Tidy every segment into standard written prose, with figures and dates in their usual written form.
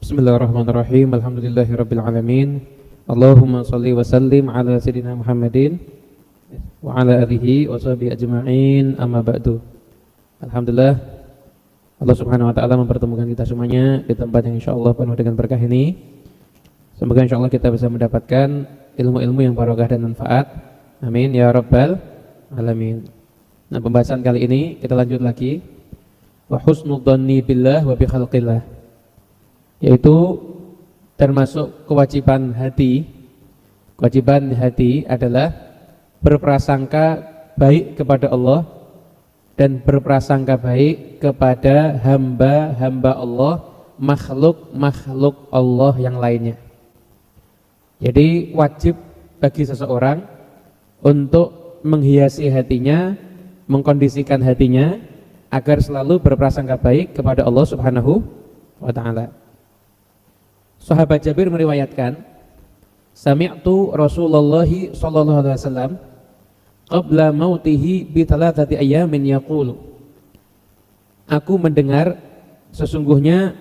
Bismillahirrahmanirrahim. Alhamdulillahirabbil alamin. Allahumma shalli wa sallim ala sayyidina Muhammadin wa ala alihi wa sahbihi ajma'in. Amma ba'du. Alhamdulillah, Allah Subhanahu wa taala mempertemukan kita semuanya di tempat yang insyaallah penuh dengan berkah ini. Semoga insyaallah kita bisa mendapatkan ilmu-ilmu yang barokah dan manfaat. Amin ya rabbal alamin. Nah, pembahasan kali ini kita lanjut lagi. Wa husnudzanni billah wa bi khalqillah, yaitu termasuk kewajiban hati adalah berprasangka baik kepada Allah dan berprasangka baik kepada hamba-hamba Allah, makhluk-makhluk Allah yang lainnya. Jadi wajib bagi seseorang untuk menghiasi hatinya, mengkondisikan hatinya agar selalu berprasangka baik kepada Allah Subhanahu wa ta'ala. Sahabat Jabir meriwayatkan, sami'tu Rasulullah sallallahu alaihi wasallam qabla mautihi bi thalathati ayamin yaqulu. Aku mendengar sesungguhnya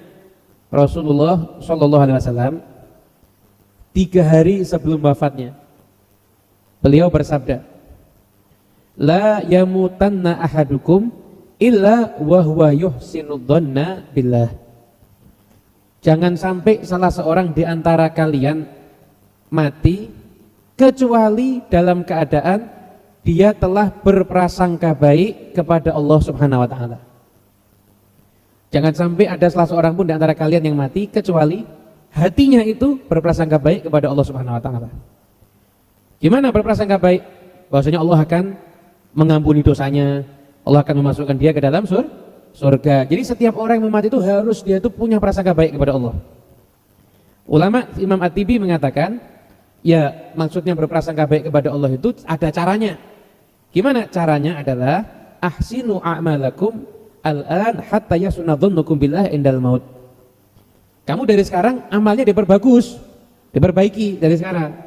Rasulullah sallallahu alaihi wasallam 3 hari sebelum wafatnya beliau bersabda, la yamutanna ahadukum illa wa huwa yuhsinu dhanna billah. Jangan sampai salah seorang di antara kalian mati kecuali dalam keadaan dia telah berprasangka baik kepada Allah Subhanahu wa taala. Jangan sampai ada salah seorang pun di antara kalian yang mati kecuali hatinya itu berprasangka baik kepada Allah Subhanahu wa taala. Gimana berprasangka baik? Bahwasanya Allah akan mengampuni dosanya, Allah akan memasukkan dia ke dalam surga. Jadi setiap orang yang mati itu harus dia itu punya prasangka baik kepada Allah. Ulama Imam At-Tibi mengatakan, ya maksudnya berprasangka baik kepada Allah itu ada caranya. Gimana caranya? Adalah ahsinu a'malakum al-an hatta yasunadhannukum billah indal maut. Kamu dari sekarang amalnya diperbagus, diperbaiki dari sekarang.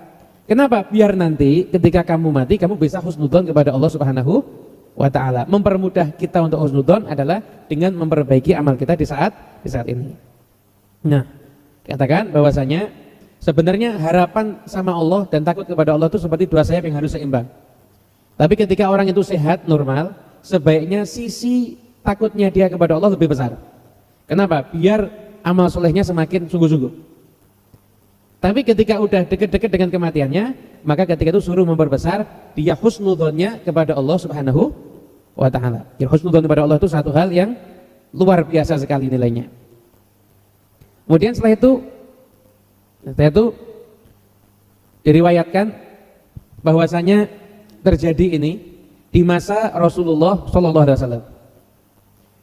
Kenapa? Biar nanti ketika kamu mati kamu bisa husnudzon kepada Allah Subhanahu wa ta'ala. Mempermudah kita untuk husnudzon adalah dengan memperbaiki amal kita di saat ini. Nah, katakan bahwasanya sebenarnya harapan sama Allah dan takut kepada Allah itu seperti 2 sayap yang harus seimbang. Tapi ketika orang itu sehat, normal, sebaiknya sisi takutnya dia kepada Allah lebih besar. Kenapa? Biar amal solehnya semakin sungguh-sungguh. Tapi ketika udah dekat-dekat dengan kematiannya, maka ketika itu suruh memperbesar dia husnudzonnya kepada Allah Subhanahu wa ta'ala. Ya, husnudzon kepada Allah itu satu hal yang luar biasa sekali nilainya. Kemudian setelah itu diriwayatkan bahwasanya terjadi ini di masa Rasulullah sallallahu alaihi wasallam.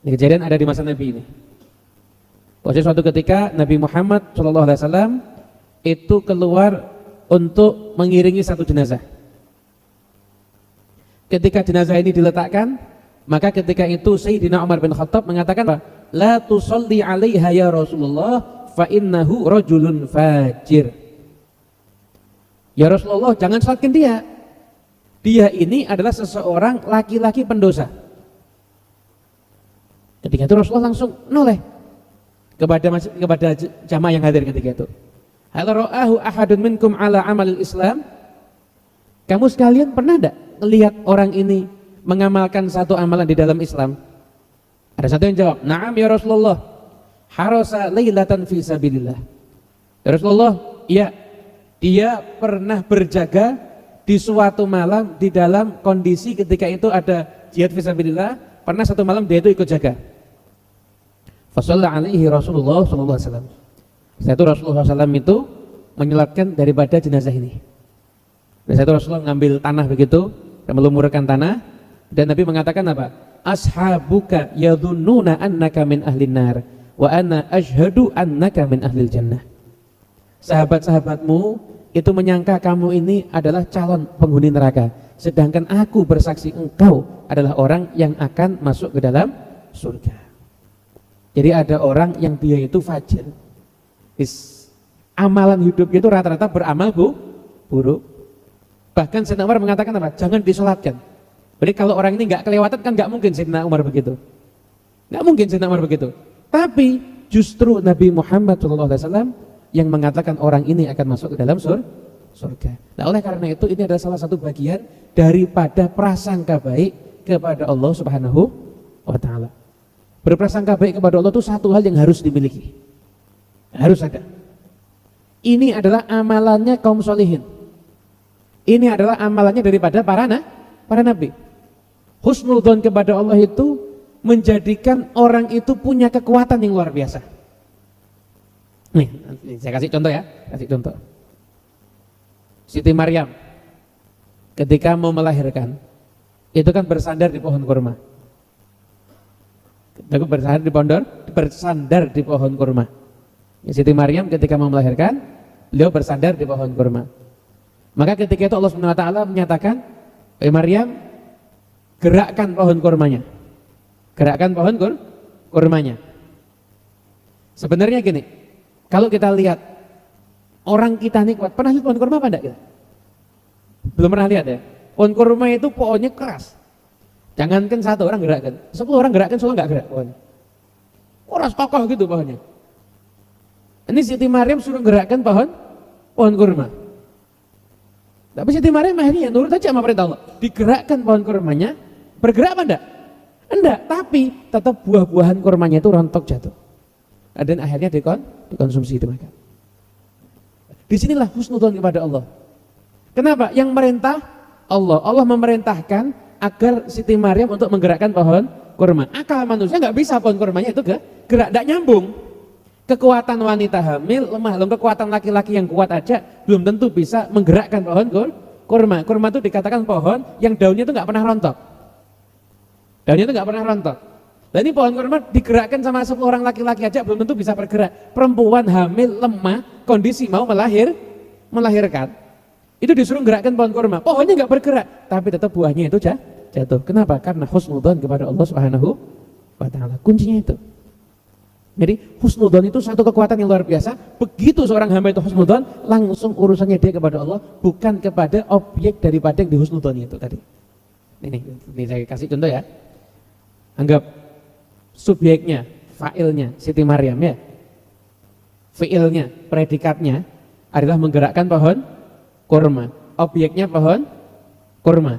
Ini kejadian ada di masa Nabi ini. Bahwa suatu ketika Nabi Muhammad sallallahu alaihi wasallam itu keluar untuk mengiringi satu jenazah. Ketika jenazah ini diletakkan, maka ketika itu Sayyidina Umar bin Khattab mengatakan, la tusalli 'alaiha ya Rasulullah fa innahu rajulun fajir. Ya Rasulullah, jangan salatkan dia. Dia ini adalah seseorang laki-laki pendosa. Ketika itu Rasulullah langsung noleh kepada jamaah yang hadir ketika itu. Hal ra'ahu ahadun minkum ala amalil Islam? Kamu sekalian pernah enggak melihat orang ini mengamalkan satu amalan di dalam Islam? Ada satu yang jawab, "Na'am ya Rasulullah. Harasa lailatan fi sabilillah." Ya Rasulullah, iya. Dia pernah berjaga di suatu malam di dalam kondisi ketika itu ada jihad fi sabilillah, pernah satu malam dia itu ikut jaga. Fa shalla alaihi Rasulullah sallallahu alaihi wasallam. Setelah itu Rasulullah SAW itu menyolatkan daripada jenazah ini. Dan setelah itu Rasulullah mengambil tanah begitu dan melumurkan tanah, dan Nabi mengatakan apa? Ashabuka yadhunnuna annaka min ahlin nar wa ana ashhadu annaka min ahlil jannah. Sahabat-sahabatmu itu menyangka kamu ini adalah calon penghuni neraka, sedangkan aku bersaksi engkau adalah orang yang akan masuk ke dalam surga. Jadi ada orang yang dia itu fajir. Amalan hidup itu rata-rata beramal buruk. Bahkan Sayyidina Umar mengatakan apa? Jangan disolatkan. Jadi kalau orang ini nggak kelewatan kan nggak mungkin Sayyidina Umar begitu. Nggak mungkin Sayyidina Umar begitu. Tapi justru Nabi Muhammad SAW yang mengatakan orang ini akan masuk ke dalam surga. Nah, oleh karena itu ini adalah salah satu bagian daripada prasangka baik kepada Allah Subhanahu wa taala. Berprasangka baik kepada Allah itu satu hal yang harus dimiliki. Harus ada. Ini adalah amalannya kaum solihin. Ini adalah amalannya daripada para nabi. Husnudzon kepada Allah itu menjadikan orang itu punya kekuatan yang luar biasa. Nih, saya kasih contoh ya, Siti Maryam ketika mau melahirkan itu kan bersandar di pohon kurma. Bersandar di pohon kurma. Siti Maryam ketika mau melahirkan, beliau bersandar di pohon kurma. Maka ketika itu Allah Subhanahu wa taala menyatakan, Maryam, gerakkan pohon kurmanya. Gerakkan pohon kurmanya. Sebenarnya gini, kalau kita lihat orang kita ini kuat, pernah lihat pohon kurma apa enggak kita? Belum pernah lihat ya? Pohon kurma itu pohonnya keras. Jangankan satu orang gerakkan, 10 orang gerakkan semua enggak gerak pohonnya. Keras kokoh gitu pohonnya. Ini Siti Maryam suruh gerakkan pohon kurma. Tapi Siti Maryam akhirnya nurut aja sama perintah Allah. Digerakkan pohon kurmanya, bergerak apa enggak? Enggak, tapi tetap buah-buahan kurmanya itu rontok jatuh. Dan akhirnya dikonsumsi dimakan. Disinilah husnudzon kepada Allah. Kenapa? Yang merintah Allah. Allah memerintahkan agar Siti Maryam untuk menggerakkan pohon kurma. Akal manusia nggak bisa pohon kurmanya itu gerak, tidak nyambung. Kekuatan wanita hamil lemah, kekuatan laki-laki yang kuat aja belum tentu bisa menggerakkan pohon kurma. Kurma itu dikatakan pohon yang daunnya itu nggak pernah rontok. Daunnya itu nggak pernah rontok. Dan ini pohon kurma digerakkan sama 10 orang laki-laki aja belum tentu bisa bergerak. Perempuan hamil lemah, kondisi mau melahirkan, itu disuruh gerakkan pohon kurma. Pohonnya nggak bergerak, tapi tetap buahnya itu jatuh. Kenapa? Karena husnudzon kepada Allah Subhanahu wa taala. Kuncinya itu. Jadi husnudzon itu satu kekuatan yang luar biasa. Begitu seorang hamba itu husnudzon, langsung urusannya dia kepada Allah, bukan kepada objek daripada yang dihusnudzon itu tadi. Ini saya kasih contoh ya. Anggap subjeknya, fa'ilnya Siti Maryam ya. Fi'ilnya, predikatnya adalah menggerakkan pohon kurma. Objeknya pohon kurma.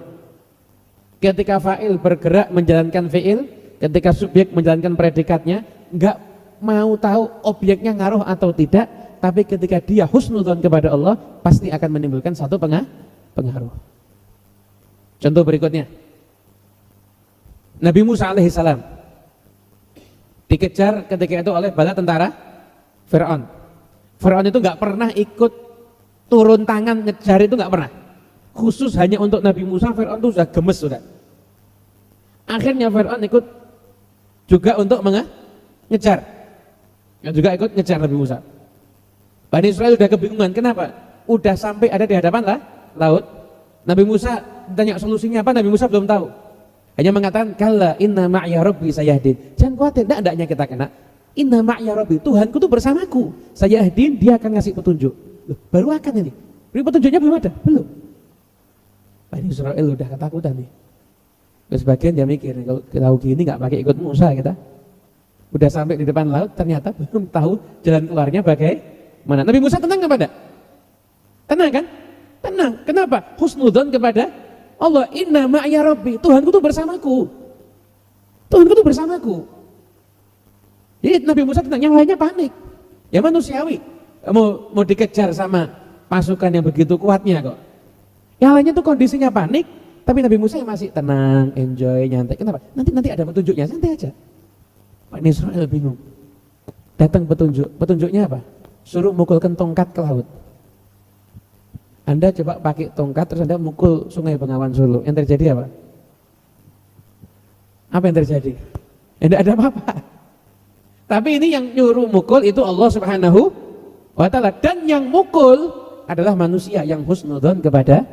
Ketika fa'il bergerak menjalankan fi'il, ketika subjek menjalankan predikatnya, enggak mau tahu objeknya ngaruh atau tidak, tapi ketika dia husnudzon kepada Allah pasti akan menimbulkan satu pengaruh. Contoh berikutnya, Nabi Musa alaihissalam dikejar ketika itu oleh bala tentara Fir'aun. Fir'aun itu nggak pernah ikut turun tangan ngejar, itu nggak pernah. Khusus hanya untuk Nabi Musa, Fir'aun itu sudah gemes sudah. Akhirnya Fir'aun ikut juga untuk ngejar. Juga ikut ngejar Nabi Musa. Bani Israel sudah kebingungan, kenapa? Udah sampai ada di hadapan laut. Nabi Musa tanya solusinya apa, Nabi Musa belum tahu. Hanya mengatakan, kalla inna ma'ya rabbi sayahdin. Jangan khawatir, enggak kita kena. Inna ma'ya rabbi, Tuhanku tuh bersamaku. Sayahdin, dia akan ngasih petunjuk. Loh, baru akan ini. Petunjuknya belum ada, belum. Bani Israel udah ketakutan nih. Sebagian dia mikir, kalau tahu gini nggak pakai ikut Musa kita. Udah sampai di depan laut, ternyata belum tahu jalan keluarnya bagaimana. Nabi Musa tenang kepada? Tenang kan? Tenang. Kenapa? Husnudzon kepada Allah. Inna ma'ya rabbi, Tuhanku tuh bersamaku. Tuhanku tuh bersamaku. Jadi Nabi Musa tenang, yang lainnya panik. Ya manusiawi. Mau dikejar sama pasukan yang begitu kuatnya kok. Yang lainnya tuh kondisinya panik, tapi Nabi Musa masih tenang, enjoy, nyantai. Kenapa? Nanti ada petunjuknya, santai aja. Bani Israel bingung. Datang petunjuk. Petunjuknya apa? Suruh mukulkan tongkat ke laut. Anda coba pakai tongkat terus Anda mukul Sungai Bengawan Solo. Yang terjadi apa? Apa yang terjadi? Tidak ada apa-apa. Tapi ini yang nyuruh mukul itu Allah Subhanahu wa taala, dan yang mukul adalah manusia yang husnudzon kepada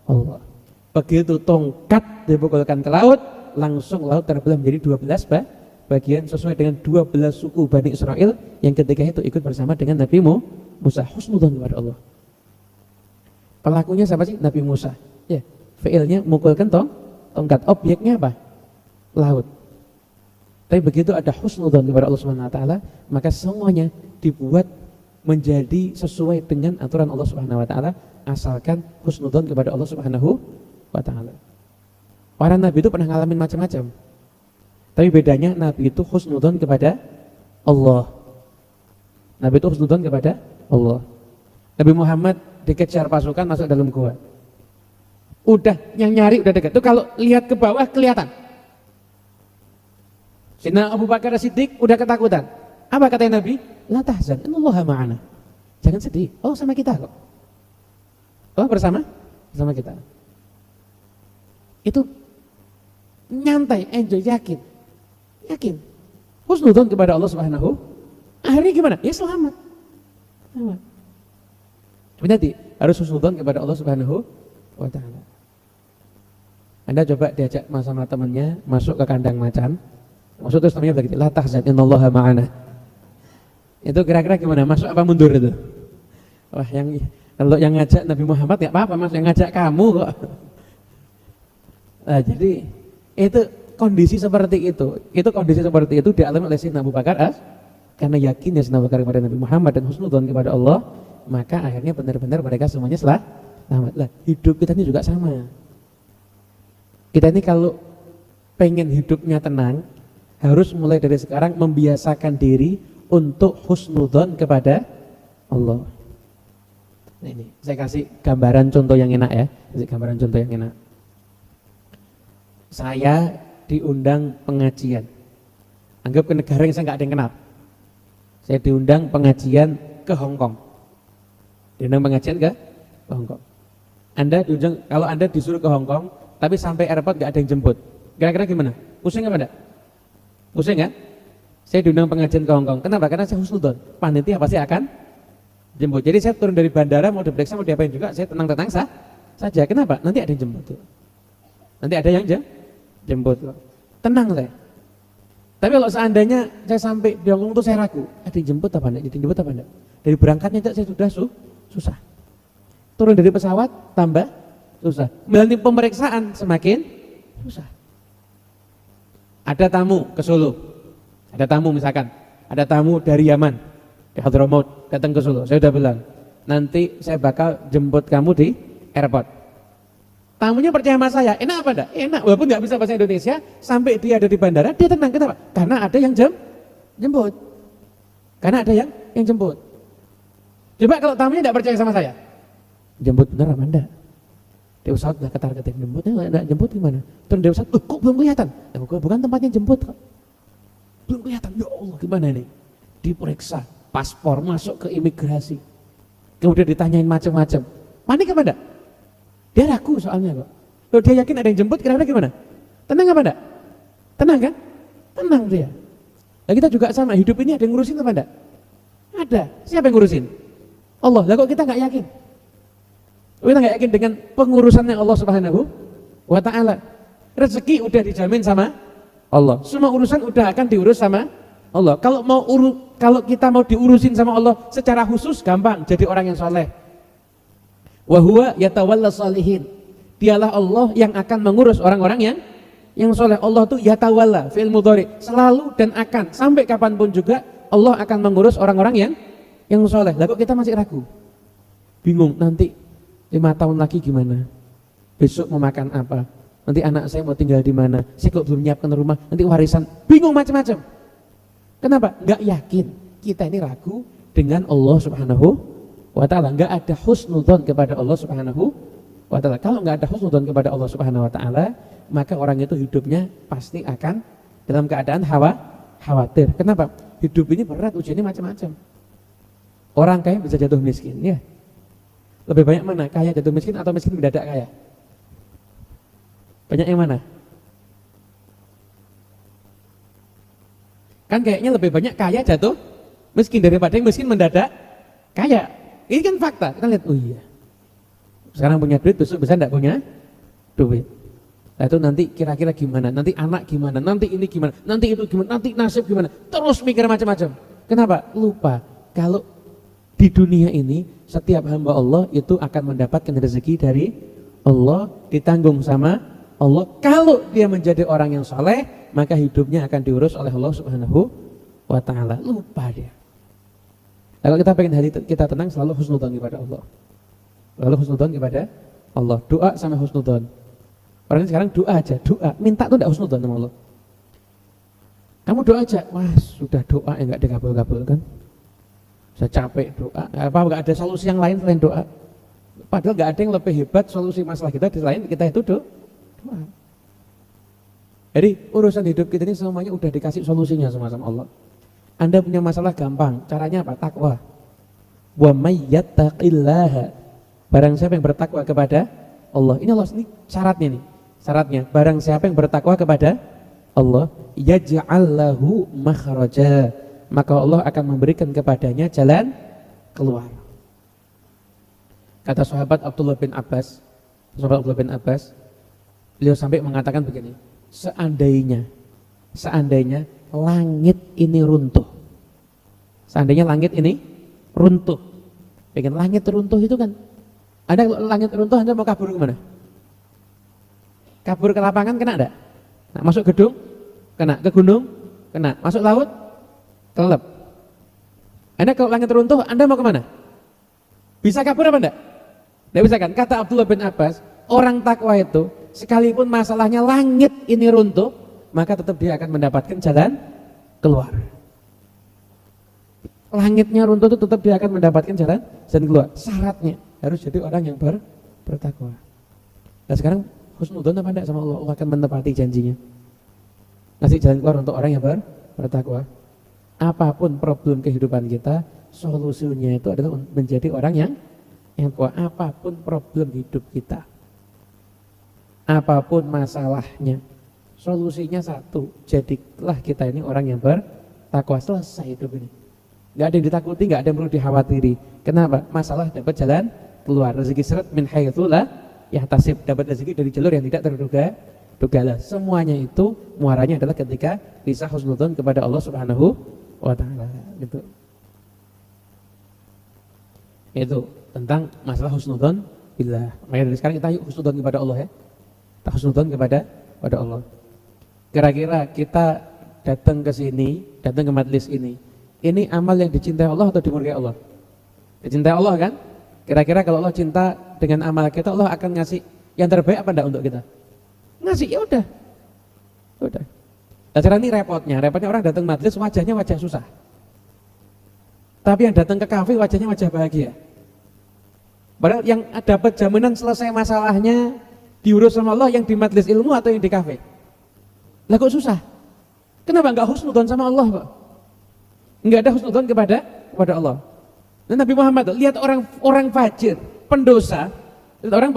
Allah. Begitu tongkat dipukulkan ke laut, langsung laut terbelah menjadi 12 bagian sesuai dengan 12 suku Bani Israel yang ketika itu ikut bersama dengan Nabi Musa, husnudzon kepada Allah. Pelakunya siapa sih? Nabi Musa. Ya, fiilnya mukulkan tongkat. Objeknya apa? Laut. Tapi begitu ada husnudzon kepada Allah Subhanahu wa taala, maka semuanya dibuat menjadi sesuai dengan aturan Allah Subhanahu wa taala, asalkan husnudzon kepada Allah Subhanahu wa taala. Para nabi itu pernah ngalamin macam-macam. Tapi bedanya nabi itu husnudzon kepada Allah. Nabi itu husnudzon kepada Allah. Nabi Muhammad dikejar pasukan masuk dalam gua. Udah yang nyari udah dekat. Tuh kalau lihat ke bawah kelihatan. Sayyidina Abu Bakar As-Siddiq udah ketakutan. Apa kata Nabi? La tahzan, innallaha ma'ana. Jangan sedih. Oh, sama kita kok. Oh, bersama kita. Itu nyantai, enjoy, yakin. Husnudzon kepada Allah Subhanahu. Akhirnya gimana? Ya selamat. Tapi nanti harus husnudzon kepada Allah Subhanahu wa taala. Anda coba diajak sama temannya masuk ke kandang macan. Maksud terus namanya begitu, la tahzan innallaha ma'ana. Itu kira-kira gimana? Masuk apa mundur itu? Wah, kalau yang ngajak Nabi Muhammad ya apa-apa, Mas, yang ngajak kamu kok. Nah, jadi itu kondisi seperti itu. Itu kondisi seperti itu dialami oleh Sayyidina Abu Bakar karena yakinnya Sayyidina Abu Bakar kepada Nabi Muhammad dan husnudzon kepada Allah, maka akhirnya benar-benar mereka semuanya selamat. Lah, hidup kita ini juga sama. Kita ini kalau pengen hidupnya tenang, harus mulai dari sekarang membiasakan diri untuk husnudzon kepada Allah. Nah, ini saya kasih gambaran contoh yang enak ya. Saya diundang pengajian. Anggap ke negara yang saya nggak ada yang kenal. Saya diundang pengajian ke Hong Kong. Diundang pengajian ke Hong Kong. Anda diundang, kalau Anda disuruh ke Hong Kong, tapi sampai airport nggak ada yang jemput. Kira-kira gimana? Pusing apa enggak? Pusing kan? Saya diundang pengajian ke Hong Kong. Kenapa? Karena saya husnudzon. Panitia pasti akan jemput. Jadi saya turun dari bandara mau diperiksa mau diapain juga, saya tenang-tenang saja. Kenapa? Nanti ada yang jemput. Nanti ada yang jemput. Tenang saya. Tapi kalau seandainya saya sampai di Hong Kong itu saya ragu, ada yang jemput apa enggak? Dari berangkatnya saya sudah susah. Turun dari pesawat tambah susah. Melalui pemeriksaan semakin susah. Ada tamu ke Solo. Ada tamu misalkan, ada tamu dari Yaman, di Hadramaut datang ke Solo. Saya sudah bilang, nanti saya bakal jemput kamu di airport. Tamunya percaya sama saya, enak apa enggak? Enak, walaupun nggak bisa bahasa Indonesia, sampai dia ada di bandara, dia tenang. Kenapa? Karena ada yang jemput. Karena ada yang jemput. Coba kalau tamunya nggak percaya sama saya, jemput benar apa enggak? Di pesawat udah ketar-ketir, jemput gimana? Terus di pesawat, kok belum kelihatan? Bukan tempatnya jemput kok. Belum kelihatan, ya Allah gimana ini? Diperiksa, paspor, masuk ke imigrasi. Kemudian ditanyain macam-macam. Panik apa enggak? Dia ragu soalnya kok. Kalau dia yakin ada yang jemput, kira-kira gimana? Tenang apa enggak? Tenang kan? Tenang dia. Nah kita juga sama, hidup ini ada yang ngurusin apa enggak? Ada. Siapa yang ngurusin? Allah. Lah kok kita enggak yakin? Kita enggak yakin dengan pengurusannya Allah Subhanahu wa taala. Rezeki udah dijamin sama Allah. Semua urusan udah akan diurus sama Allah. Kalau kita mau diurusin sama Allah secara khusus gampang, jadi orang yang soleh. Wa huwa yatawalla shalihin. Dialah Allah yang akan mengurus orang-orang yang soleh. Allah tuh yatawalla fi'il mudhari, selalu dan akan sampai kapanpun juga Allah akan mengurus orang-orang yang soleh. Lah kok kita masih ragu? Bingung nanti 5 tahun lagi gimana? Besok mau makan apa? Nanti anak saya mau tinggal di mana? Saya kok belum menyiapkan rumah, nanti warisan, bingung macam-macam. Kenapa? Enggak yakin. Kita ini ragu dengan Allah Subhanahu wa taala. Enggak ada husnudzon kepada Allah Subhanahu wa taala. Kalau enggak ada husnudzon kepada Allah Subhanahu wa taala, maka orang itu hidupnya pasti akan dalam keadaan khawatir. Kenapa? Hidup ini berat, ujiannya macam-macam. Orang kaya bisa jatuh miskin, ya. Lebih banyak mana? Kaya jatuh miskin atau miskin mendadak kaya? Banyak yang mana? Kan kayaknya lebih banyak kaya jatuh miskin daripada yang miskin mendadak kaya. Ini kan fakta. Kita lihat, oh iya. Sekarang punya duit, besok bisa enggak punya duit. Nah itu nanti kira-kira gimana? Nanti anak gimana? Nanti ini gimana? Nanti itu gimana? Nanti nasib gimana? Terus mikir macam-macam. Kenapa? Lupa kalau di dunia ini setiap hamba Allah itu akan mendapatkan rezeki dari Allah, ditanggung sama Allah. Kalau dia menjadi orang yang soleh, maka hidupnya akan diurus oleh Allah Subhanahu wa taala. Lupa dia. Kalau kita pengen hati kita tenang, selalu husnudzon kepada Allah. Selalu husnudzon kepada Allah. Doa sama husnudzon. Orang ini sekarang doa aja, doa. Minta tuh enggak husnudzon sama Allah. Kamu doa aja, wah sudah doa yang enggak dikabul-kabulkan. Saya capek doa, enggak ada solusi yang lain selain doa. Padahal enggak ada yang lebih hebat solusi masalah kita selain kita itu doa. Jadi urusan hidup kita ini semuanya udah dikasih solusinya sama Allah. Anda punya masalah gampang, caranya apa? Takwa. Wa may yattaqillaha. Barang siapa yang bertakwa kepada Allah. Ini Allah, ini syaratnya nih. Syaratnya, barang siapa yang bertakwa kepada Allah, yaj'al lahu makhraja. Maka Allah akan memberikan kepadanya jalan keluar. Kata sahabat Abdullah bin Abbas, beliau sampai mengatakan begini, seandainya langit ini runtuh. Seandainya langit ini runtuh. Pengen langit runtuh itu kan. Ada langit runtuh, Anda mau kabur ke mana? Kabur ke lapangan kena enggak? Nah, masuk gedung kena, ke gunung kena, masuk laut kelelep. Anda kalau langit runtuh, Anda mau ke mana? Bisa kabur apa enggak? Enggak bisa kan? Kata Abdullah bin Abbas, orang takwa itu sekalipun masalahnya langit ini runtuh, maka tetap dia akan mendapatkan jalan keluar. Langitnya runtuh itu tetap dia akan mendapatkan jalan keluar. Syaratnya harus jadi orang yang bertakwa. Nah sekarang husnudzon apa enggak sama Allah? Allah akan menepati janjinya. Ngasih jalan keluar untuk orang yang bertakwa. Apapun problem kehidupan kita, solusinya itu adalah menjadi orang yang takwa. Apapun problem hidup kita, apapun masalahnya, solusinya satu, jadilah kita ini orang yang bertakwa. Selesai hidup ini. Gak ada yang ditakuti, gak ada yang perlu dikhawatiri. Kenapa? Masalah dapat jalan keluar. Rezeki seret min haitsu la yahtasib, dapat rezeki dari jalur yang tidak terduga. Semuanya itu muaranya adalah ketika bisa husnudzon kepada Allah Subhanahu wa taala. Itu tentang masalah husnudzon billah. Makanya dari sekarang kita yuk husnudzon kepada Allah ya. Kita husnudzon kepada Allah. Kira-kira kita datang ke sini, datang ke majelis ini amal yang dicintai Allah atau dimurkai Allah? Dicintai Allah kan? Kira-kira kalau Allah cinta dengan amal kita, Allah akan ngasih yang terbaik apa enggak untuk kita? Ngasih, ya udah. Nah, sekarang ini repotnya orang datang majelis wajahnya wajah susah. Tapi yang datang ke kafe wajahnya wajah bahagia. Padahal yang dapat jaminan selesai masalahnya diurus sama Allah yang di majelis ilmu atau yang di kafe? Lah kok susah? Kenapa enggak husnudzon sama Allah, Pak? Enggak ada husnudzon kepada Allah. Dan Nabi Muhammad lihat orang fajir, pendosa, lihat orang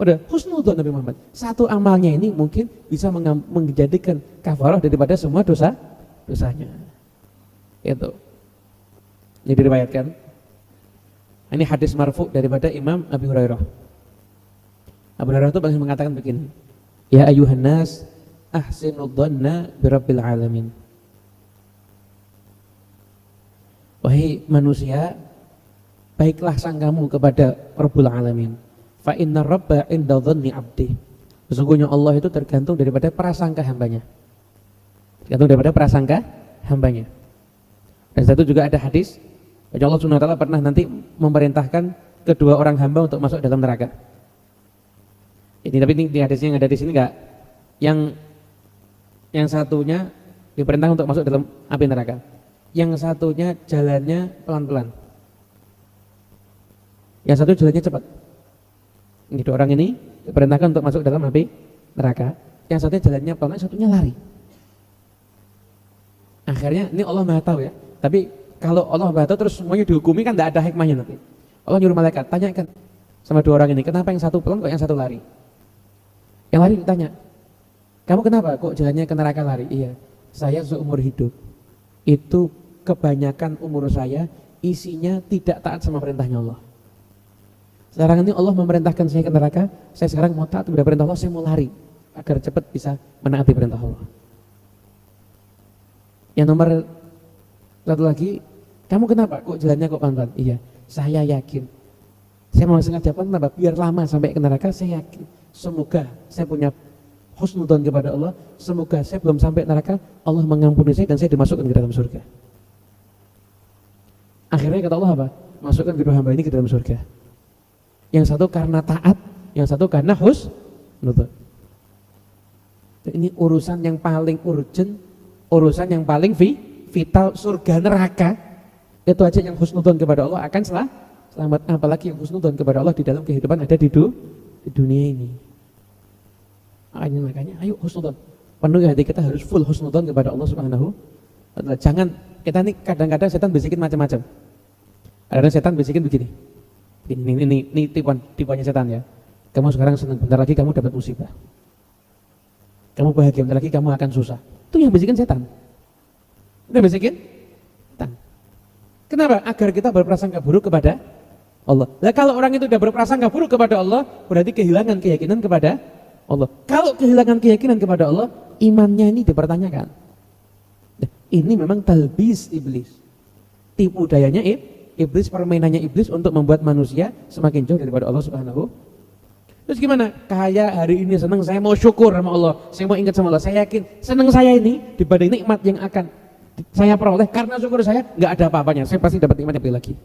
udah husnudzon Nabi Muhammad. Satu amalnya ini mungkin bisa menjadikan kafarah daripada semua dosanya. Itu. Ini diriwayatkan. Ini hadis marfu daripada Imam Abu Hurairah. Abu Hurairah itu mengatakan begini, ya ayuhan nas ahsinud dhanna birabbil alamin. Wahai manusia, baiklah sangkamu kepada Rabbul Alamin. Fa inna rabba inda dhanni abdi. Sesungguhnya Allah itu tergantung daripada prasangka hambanya. Tergantung daripada prasangka hambanya. Dan satu juga ada hadis, Allah Subhanahu wa taala pernah nanti memerintahkan kedua orang hamba untuk masuk dalam neraka. Ini tapi ini hadisnya yang ada di sini enggak. Yang satunya diperintahkan untuk masuk dalam api neraka. Yang satunya jalannya pelan-pelan. Yang satu jalannya cepat. Ini dua orang ini diperintahkan untuk masuk dalam api neraka. Yang satunya jalannya pelan, satunya lari. Akhirnya ini Allah Maha tahu ya. Tapi kalau Allah Maha tahu terus semuanya dihukumi kan tidak ada hikmahnya nanti. Allah nyuruh malaikat tanyakan sama dua orang ini, kenapa yang satu pelan kok yang satu lari? Yang lari ditanya, kamu kenapa kok jalannya ke neraka lari? Iya, saya seumur hidup itu kebanyakan umur saya isinya tidak taat sama perintahnya Allah. Sekarang ini Allah memerintahkan saya ke neraka, saya sekarang mau taat kepada perintah Allah, saya mau lari agar cepat bisa menaati perintah Allah. Yang nomor satu lagi, kamu kenapa kok jalannya kok pelan-pelan? Iya, saya yakin saya mau sengaja pelan kenapa? Biar lama sampai ke neraka, saya yakin semoga saya punya husnudzon kepada Allah, semoga saya belum sampai neraka, Allah mengampuni saya dan saya dimasukkan ke dalam surga. Akhirnya kata Allah apa? Masukkan kedua hamba ini ke dalam surga. Yang satu karena taat, yang satu karena husnudzon. Ini urusan yang paling urgent, urusan yang paling vital, surga neraka. Itu aja yang husnudzon kepada Allah akan selamat. Apalagi yang husnudzon kepada Allah di dalam kehidupan ada di dunia ini. Makanya ayo husnudzon. Penuhi hati kita harus full husnudzon kepada Allah Subhanahu wa ta'ala. Jangan kita nih kadang-kadang setan bisikin macam-macam. Kadang-kadang setan bisikin begini. Ini tipuannya setan ya. Kamu sekarang senang, bentar lagi kamu dapat musibah. Kamu bahagia, bentar lagi kamu akan susah. Itu yang bisikin setan. Itu yang bisikin setan. Kenapa? Agar kita berprasangka buruk kepada Allah. Nah, kalau orang itu sudah berprasangka buruk kepada Allah, berarti kehilangan keyakinan kepada Allah. Kalau kehilangan keyakinan kepada Allah, imannya ini dipertanyakan. Nah, ini memang talbis iblis. Tipu dayanya iblis, permainannya iblis untuk membuat manusia semakin jauh daripada Allah Subhanahu. Terus gimana? Kayak hari ini senang, saya mau syukur sama Allah, saya mau ingat sama Allah, saya yakin senang saya ini dibanding nikmat yang akan saya peroleh, karena syukur saya nggak ada apa-apanya, saya pasti dapat nikmat yang lagi.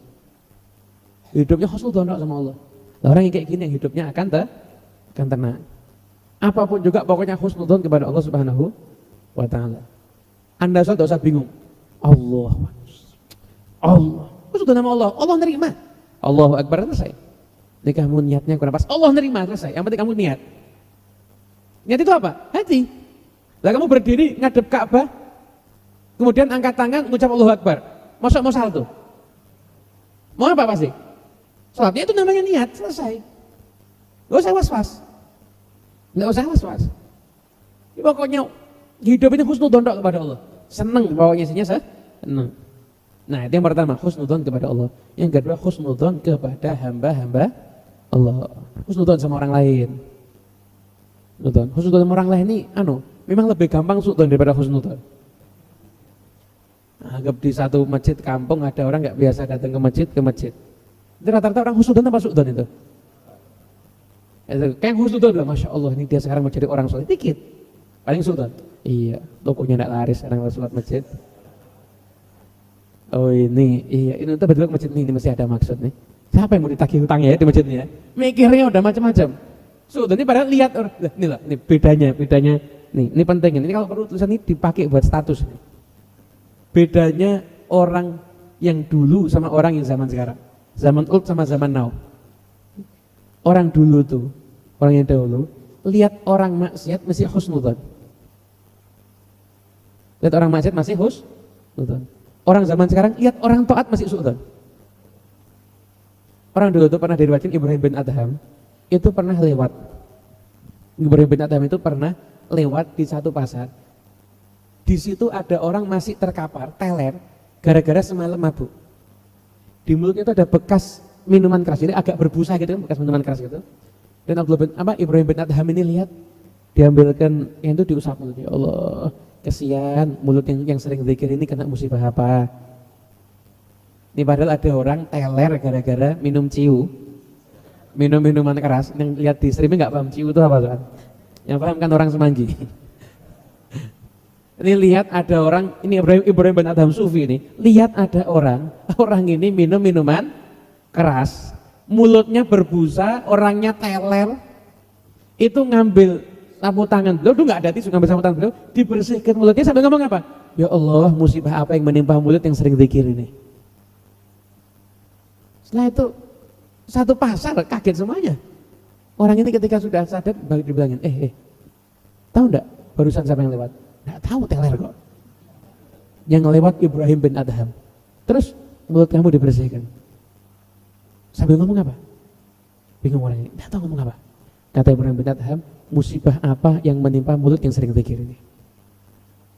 Hidupnya husnudzon sama Allah. Nah, orang yang kayak gini yang hidupnya akan tenang. Apapun juga pokoknya husnudzon kepada Allah Subhanahu wa ta'ala. Anda tidak usah bingung. Allah husnudzon sama Allah, Allah nerima. Allahu Akbar, selesai. Jadi kamu niatnya kurang pas, Allah nerima, selesai. Yang penting kamu niat. Niat itu apa? Hati. Lah kamu berdiri ngadep Ka'bah, kemudian angkat tangan mengucap Allahu Akbar. Masuk mau salto. Mau apa pasti? Salatnya itu namanya niat, selesai. Gak usah was-was. Gak usah was-was. Pokoknya hidup ini husnudzon kepada Allah. Seneng pokoknya isinya seneng. Nah, itu yang pertama, husnudzon kepada Allah. Yang kedua, husnudzon kepada hamba-hamba Allah. Husnudzon sama orang lain. Husnudzon sama orang lain ini memang lebih gampang suudzon daripada husnudzon. Anggap di satu masjid kampung ada orang nggak biasa datang ke masjid. Itu rata-rata orang husnudzon apa suudzon itu? Kayak husnudzon lah, Masya Allah ini dia sekarang mau jadi orang soleh, dikit. Paling suudzon. Iya, tokonya nggak laris sekarang sholat masjid. Oh ini betul masjid ini masih ada maksud nih. Siapa yang mau ditagih hutangnya ya di masjid ini ya? Mikirnya udah macam-macam. Sudah ini padahal lihat orang, ini bedanya nih, ini penting ini kalau perlu tulisan ini dipakai buat status. Bedanya orang yang dulu sama orang yang zaman sekarang, zaman old sama zaman now. Orang dulu tuh, orang yang dahulu, lihat orang maksiat masih husnudzon. Lihat orang maksiat masih husnudzon. Orang zaman sekarang lihat orang taat masih suudzon. Orang dulu itu pernah diriwayatkan Ibrahim bin Adham itu pernah lewat. Ibrahim bin Adham itu pernah lewat di satu pasar. Di situ ada orang masih terkapar, teler, gara-gara semalam mabuk. Di mulutnya itu ada bekas minuman keras, jadi agak berbusa gitu kan, bekas minuman keras gitu. Dan Ibrahim bin Adham ini lihat, diambilkan yang itu diusap mulut. Ya Allah, kesian mulut yang sering zikir ini kena musibah apa. Ini padahal ada orang teler gara-gara minum ciu, minum minuman keras. Yang lihat di streaming nggak paham ciu itu apa kan? Yang paham kan orang Semanggi. Ini lihat ada orang, ini Ibrahim bin Adham Sufi ini, lihat ada orang ini minum minuman keras, mulutnya berbusa, orangnya teler, itu ngambil sapu tangan beliau, nggak ada tisu, ngambil sapu tangan beliau, dibersihkan mulutnya sambil ngomong apa? Ya Allah, musibah apa yang menimpa mulut yang sering zikir ini. Setelah itu satu pasar kaget semuanya. Orang ini ketika sudah sadar balik dibilangin, tahu enggak barusan siapa yang lewat? Enggak tahu, teler kok. Yang lewat Ibrahim bin Adham. Terus mulut kamu dibersihkan. Sambil ngomong apa? Bingung orang ini, enggak tahu ngomong apa. Kata Ibrahim bin Adham, musibah apa yang menimpa mulut yang sering zikir ini?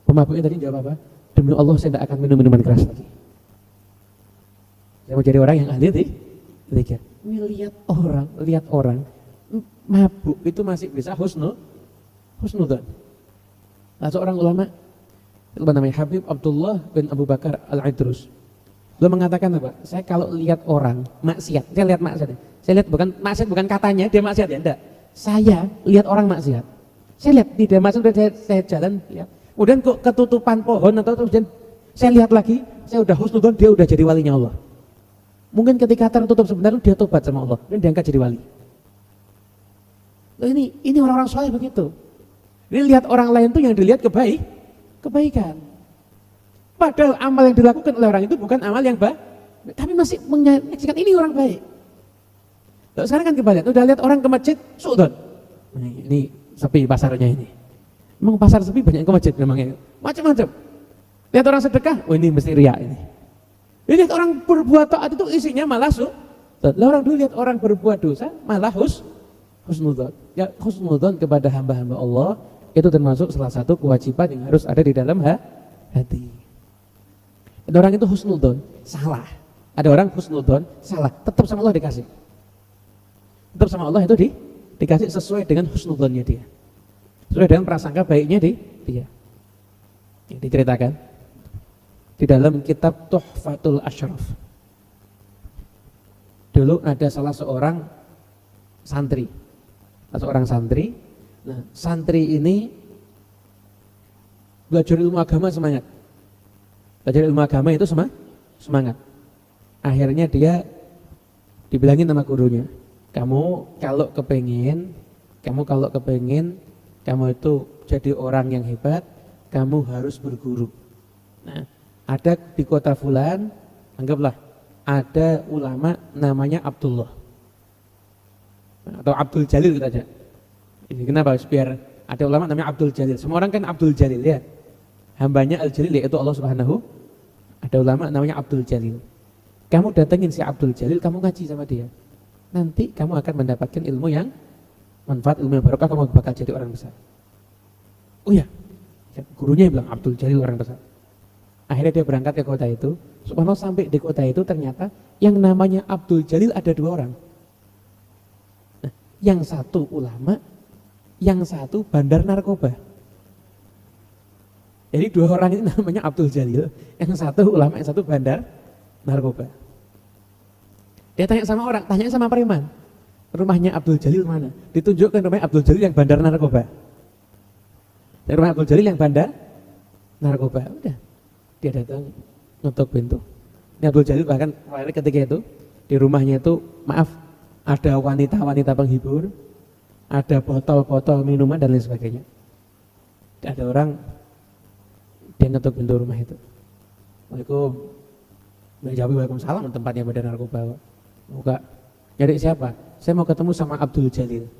Pemabuknya tadi jawab apa? Demi Allah saya tidak akan minum minuman keras lagi. Saya mau jadi orang yang ahli zikir. Ini lihat orang mabuk itu masih bisa husnudzon. Nah, seorang ulama namanya Habib Abdullah bin Abu Bakar Al-Idrus. Beliau mengatakan apa? Saya kalau lihat orang maksiat, saya lihat maksiat. Saya lihat bukan maksiat bukan katanya dia maksiat ya, enggak. Saya lihat orang maksiat. Saya lihat tidak masuk dan saya jalan lihat. Kemudian kok ketutupan pohon atau kemudian saya lihat lagi, saya udah husnudzon dia udah jadi walinya Allah. Mungkin ketika tertutup sebentar dia tobat sama Allah dan diangkat jadi wali. Loh ini orang-orang soleh begitu. Ini lihat orang lain tuh yang dilihat kebaikan. Padahal amal yang dilakukan oleh orang itu bukan amal yang baik, tapi masih menyaksikan ini orang baik. Loh, sekarang kan kebalik, udah lihat orang ke masjid, suudon. Ini sepi pasarnya ini. Memang pasar sepi banyak yang ke masjid memangnya. Macam-macam. Lihat orang sedekah, oh ini mesti riak ini. Lihat orang berbuat taat itu isinya malah Lalu orang dulu lihat orang berbuat dosa malah husnudzon. Ya husnudzon kepada hamba-hamba Allah itu termasuk salah satu kewajiban yang harus ada di dalam hati. Ada orang itu husnudzon, salah. Ada orang husnudzon, salah. Tetap sama Allah dikasih. Tetap sama Allah itu dikasih sesuai dengan husnudzonnya dia. Sesuai dengan prasangka baiknya dia. Yang diceritakan di dalam kitab Tuhfatul Asyraf. Dulu ada salah seorang santri. Nah, santri ini belajar ilmu agama semangat. Belajar ilmu agama itu semangat. Akhirnya dia dibilangin sama gurunya, kamu kalau kepengin kamu itu jadi orang yang hebat, kamu harus berguru. Nah, ada di kota fulan, anggaplah ada ulama namanya Abdullah atau Abdul Jalil gitu aja. Ini kenapa? Biar ada ulama namanya Abdul Jalil. Semua orang kan Abdul Jalil ya. Hambanya Al Jalil yaitu Allah Subhanahu. Ada ulama namanya Abdul Jalil. Kamu datengin si Abdul Jalil, kamu ngaji sama dia. Nanti kamu akan mendapatkan ilmu yang manfaat, ilmu yang barokah, kamu bakal jadi orang besar. Oh ya, gurunya bilang Abdul Jalil orang besar. Akhirnya dia berangkat ke kota itu. Subhanallah, sampai di kota itu ternyata yang namanya Abdul Jalil ada 2 orang. Nah, yang satu ulama, yang satu bandar narkoba. Jadi 2 orang ini namanya Abdul Jalil, yang satu ulama, yang satu bandar narkoba. Dia tanya sama orang, tanya sama preman, rumahnya Abdul Jalil mana? Ditunjukkan rumahnya Abdul Jalil yang bandar narkoba. Dan rumah Abdul Jalil yang bandar narkoba. Udah, dia datang ngetok pintu. Ini Abdul Jalil bahkan ketika itu di rumahnya itu, maaf, ada wanita-wanita penghibur, ada botol-botol minuman dan lain sebagainya. Ada orang, dia ngetok pintu rumah itu. Waalaikumsalam. Menjawab waalaikumsalam, tempatnya bandar narkoba. Buka, nyari siapa? Saya mau ketemu sama Abdul Jalil.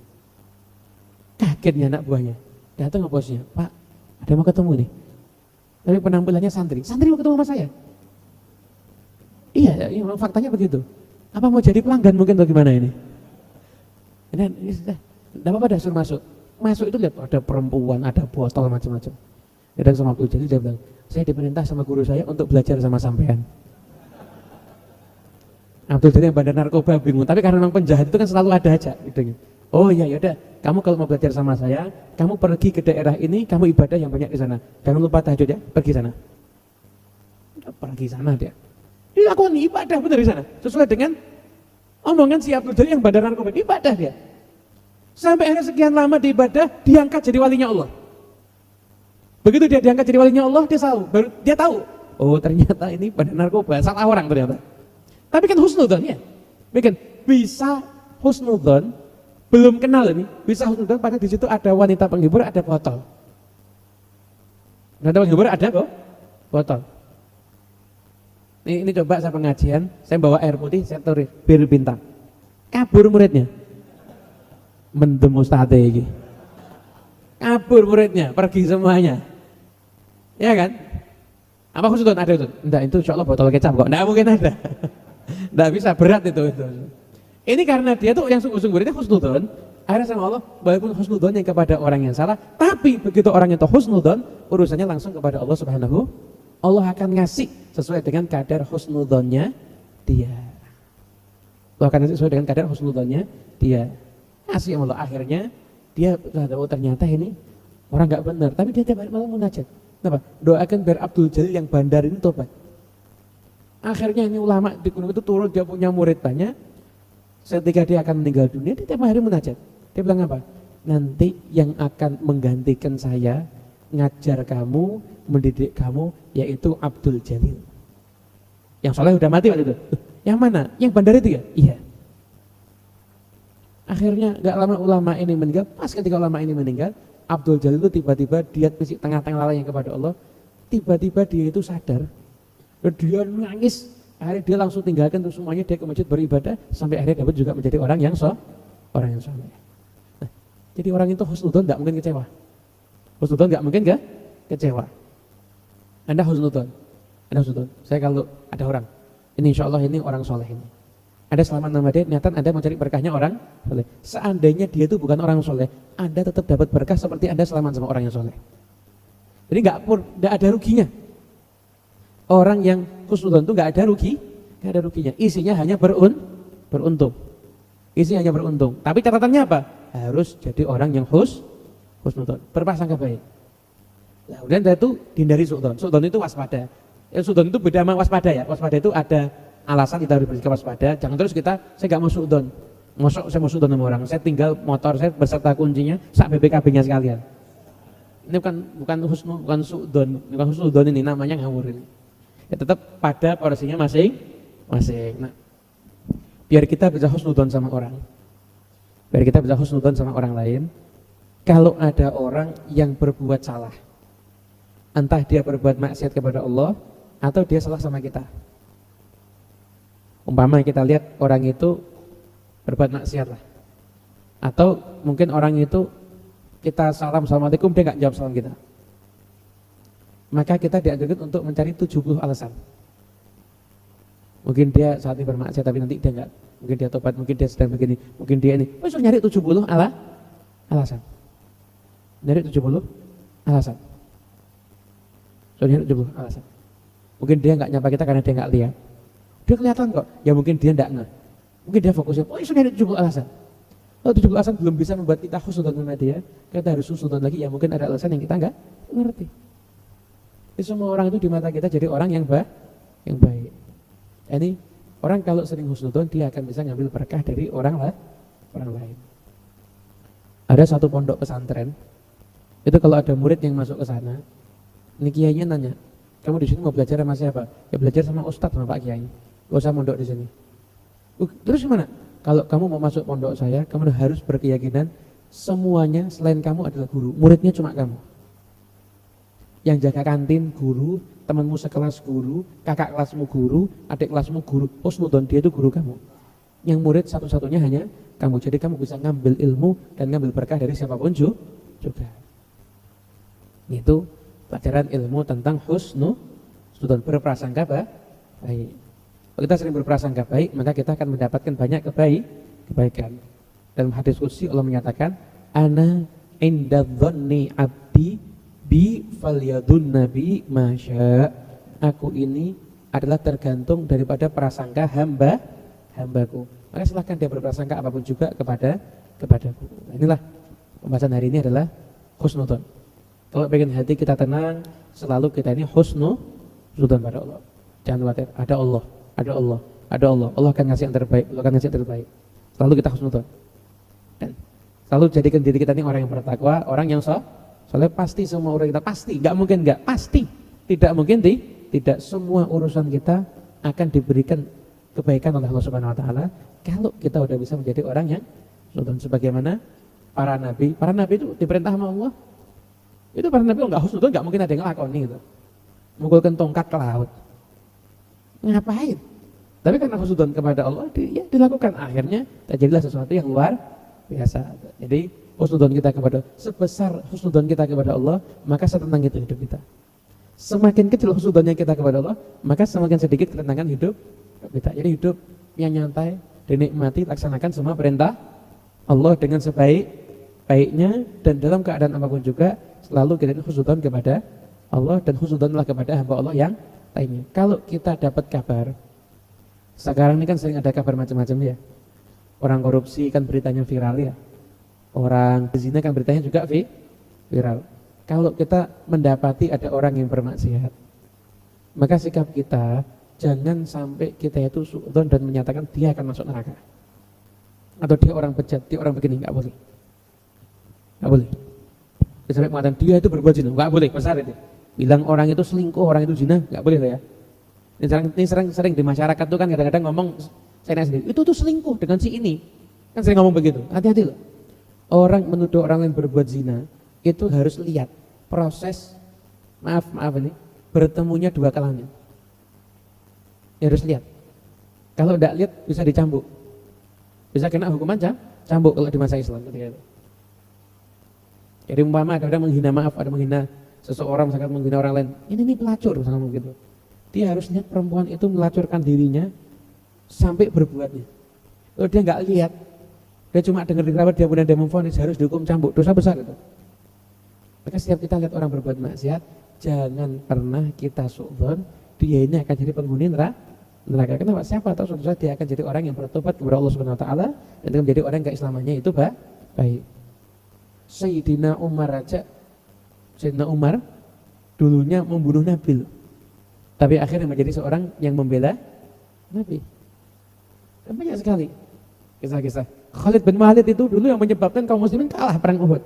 Kagetnya anak buahnya. Datang ke bosnya, Pak, ada yang mau ketemu nih. Tapi penampilannya santri mau ketemu sama saya. Iya, memang faktanya begitu. Apa mau jadi pelanggan mungkin atau gimana ini? Ini sudah, tidak apa-apa dah, suruh masuk. Masuk itu lihat ada perempuan, ada botol macam-macam. Dan sama Abdul Jalil dia bilang, saya diperintah sama guru saya untuk belajar sama sampean. Abdul Jalil yang bandar narkoba bingung, tapi karena memang penjahat itu kan selalu ada aja gitu. Oh iya, yaudah, kamu kalau mau belajar sama saya, kamu pergi ke daerah ini, kamu ibadah yang banyak di sana. Jangan lupa tahajud ya, pergi sana. Pergi sana dia. Dia lakukan ibadah benar di sana, sesuai dengan omongan si Abdul Jalil yang bandar narkoba, ibadah dia. Sampai akhirnya sekian lama di ibadah, diangkat jadi walinya Allah. Begitu dia diangkat jadi walinya Allah, dia tahu, oh ternyata ini bandar narkoba, salah orang ternyata. Tapi kan husnudzon ya, bisa husnudzon, belum kenal ini, bisa husnudzon pada di situ ada wanita penghibur, ada botol. Wanita penghibur ada kok, botol. Ini coba saya pengajian, saya bawa air putih, saya turis bir bintang. Kabur muridnya. Mendem ustadz iki. Kabur muridnya, pergi semuanya. Ya kan? Apa husnudzon ada itu? Enggak, itu insyaallah botol kecap kok. Enggak mungkin ada. Enggak bisa, berat itu. Ini karena dia tuh yang sungguh-sungguh ini husnudzon. Akhirnya sama Allah, walaupun husnudzon yang kepada orang yang salah, tapi begitu orang itu husnudzon, urusannya langsung kepada Allah Subhanahu. Allah akan ngasih sesuai dengan kadar husnudzonnya dia. Allah akan ngasih sesuai dengan kadar husnudzonnya dia. Ngasih Allah, akhirnya dia tahu ternyata ini orang enggak benar, tapi dia tiap hari malam munajat. Kenapa? Doakan biar Abdul Jalil yang bandar ini tobat. Akhirnya ini ulama di gunung itu turun, dia punya murid banyak. Ketika dia akan meninggal dunia, dia tiap hari munajat. Dia bilang apa? nanti yang akan menggantikan saya ngajar kamu, mendidik kamu yaitu Abdul Jalil. Yang soleh udah mati waktu itu. Yang mana? Yang bandar itu ya? Iya. Akhirnya gak lama ulama ini meninggal. Pas ketika ulama ini meninggal, Abdul Jalil itu tiba-tiba dia fisik tengah-tengah lalainya kepada Allah. Tiba-tiba dia itu sadar. Dan dia nangis. Akhirnya dia langsung tinggalkan itu semuanya, dia ke masjid beribadah sampai akhirnya dapat juga menjadi orang yang soleh. Nah, jadi orang itu husnudzon gak mungkin kecewa. Husnudzon gak mungkin gak kecewa. Anda husnudzon. Saya kalau ada orang, ini insya Allah ini orang soleh ini. Anda selamat nama dia, niatan Anda mencari berkahnya orang soleh. Seandainya dia itu bukan orang soleh, Anda tetap dapat berkah seperti Anda selamat sama orang yang soleh. Jadi nggak ada ruginya. Orang yang husnudzon itu nggak ada ruginya. Isinya hanya beruntung. Isinya hanya beruntung. Tapi catatannya apa? Harus jadi orang yang husnudzon, berprasangka baik. Nah, kemudian itu dihindari suudzon. Suudzon itu waspada. Suudzon itu beda sama waspada ya. Waspada itu ada alasan kita harus bersikap waspada. Jangan terus saya nggak mau suudzon. Mosok saya mau suudzon sama orang. Saya tinggal motor saya beserta kuncinya, sak BPKB-nya sekalian. Ini bukan suudzon ini namanya ngawur ini. Ya, tetap pada porsinya masing-masing. Nah, biar kita bisa husnudzon sama orang. Biar kita bisa husnudzon sama orang lain. Kalau ada orang yang berbuat salah, entah dia berbuat maksiat kepada Allah atau dia salah sama kita. Umpama kita lihat orang itu berbuat maksiat lah. Atau mungkin orang itu kita assalamualaikum, dia nggak jawab salam kita. Maka kita dianjurkan untuk mencari 70 alasan. Mungkin dia saat ini bermaksiat tapi nanti dia enggak. Mungkin dia tobat, mungkin dia sedang begini, mungkin dia ini. Terus nyari 70 alasan. Nyari 70 alasan. Nyari 70 alasan. Mungkin dia enggak nyapa kita karena dia enggak lihat. Dia kelihatan kok. Ya mungkin dia enggak ngeh. Mungkin dia fokusnya, nyari 70 alasan. Kalau 70 alasan belum bisa membuat kita husnudzon sama dia, kita harus husnudzon lagi. Ya mungkin ada alasan yang kita enggak ngerti. Semua orang itu di mata kita jadi orang yang baik. Ini orang kalau sering husnudzon dia akan bisa ngambil berkah dari orang lain. Ada satu pondok pesantren. Itu kalau ada murid yang masuk ke sana, ini kiainya nanya, "Kamu di sini mau belajar sama siapa?" "Ya belajar sama ustadz, sama Pak Kiai. Gak usah mondok di sini." "Terus gimana?" "Kalau kamu mau masuk pondok saya, kamu harus berkeyakinan semuanya selain kamu adalah guru. Muridnya cuma kamu. Yang jaga kantin guru, temanmu sekelas guru, kakak kelasmu guru, adik kelasmu guru. Husnudzon dia itu guru kamu. Yang murid satu-satunya hanya kamu. Jadi kamu bisa ngambil ilmu dan ngambil berkah dari siapapun juga. Itu pelajaran ilmu tentang husnudzon, berprasangka baik. Kalau kita sering berprasangka baik, maka kita akan mendapatkan banyak kebaikan. Dalam hadis qudsi Allah menyatakan, "Ana inda dzanni 'abdi bi falyadun nabi masya." Aku ini adalah tergantung daripada prasangka hambaku. Maka silahkan dia berprasangka apapun juga kepadaku. Nah, inilah pembahasan hari ini adalah husnudzon. Kalau pengen hati kita tenang, selalu kita ini husnudzon pada Allah. Jangan khawatir, ada Allah. Allah akan ngasih yang terbaik. Selalu kita husnudzon. Dan selalu jadikan diri kita ini orang yang bertakwa, orang yang soalnya pasti semua orang kita pasti tidak mungkin tidak semua urusan kita akan diberikan kebaikan oleh Allah Subhanahu wa taala kalau kita udah bisa menjadi orang yang husnudzon. Sebagaimana para nabi itu diperintah sama Allah. Itu para nabi enggak husnudzon enggak mungkin ada yang ngelakoni gitu. Menggulkan tongkat ke laut. Ngapain? Tapi karena husnudzon kepada Allah dilakukan, akhirnya terjadilah sesuatu yang luar biasa. Jadi husnudzon kita kepada sebesar husnudzon kita kepada Allah, maka setenang itu hidup kita. Semakin kecil husnudzonnya kita kepada Allah, maka semakin sedikit ketenangan hidup kita. Jadi hidup yang nyantai, dinikmati, laksanakan semua perintah Allah dengan sebaik-baiknya dan dalam keadaan apapun juga selalu kita husnudzon kepada Allah dan husnudzonlah kepada hamba Allah yang lainnya. Kalau kita dapat kabar, sekarang ini kan sering ada kabar macam-macam ya. Orang korupsi kan beritanya viral ya. Orang berzina kan beritanya juga viral. Kalau kita mendapati ada orang yang bermaksiat, maka sikap kita jangan sampai kita itu suudzon dan menyatakan dia akan masuk neraka, atau dia orang bejat, dia orang begini, nggak boleh. Nggak boleh. Dia sampai mengatakan dia itu berbuat zina, nggak boleh, besar itu. Bilang orang itu selingkuh, orang itu zina, nggak boleh lah ya. Ini sering di masyarakat tuh kan kadang-kadang ngomong, saya sendiri, itu tuh selingkuh dengan si ini. Kan sering ngomong begitu, hati-hati loh. Orang menuduh orang lain berbuat zina, itu harus lihat proses, maaf ini, bertemunya dua kelamin. Ya harus lihat. Kalau tidak lihat bisa dicambuk. Bisa kena hukuman cambuk kalau di masa Islam ketika itu. Jadi umpama ada orang menghina, maaf, ada menghina seseorang, misalkan menghina orang lain, ini pelacur misalkan begitu. Dia harus lihat perempuan itu melacurkan dirinya sampai berbuatnya. Kalau dia nggak lihat, dia cuma dengar di kabar dia kemudian dia memvonis, harus dihukum cambuk, dosa besar itu. Maka setiap kita lihat orang berbuat maksiat, jangan pernah kita suudzon dia ini akan jadi penghuni neraka. Kenapa? Siapa tahu suatu saat dia akan jadi orang yang bertobat kepada Allah Subhanahu wa taala dan akan menjadi orang yang keislamannya itu baik. Sayyidina Umar dulunya membunuh Nabi, tapi akhirnya menjadi seorang yang membela Nabi. Dan banyak sekali kisah-kisah. Khalid bin Walid itu dulu yang menyebabkan kaum muslimin kalah perang Uhud,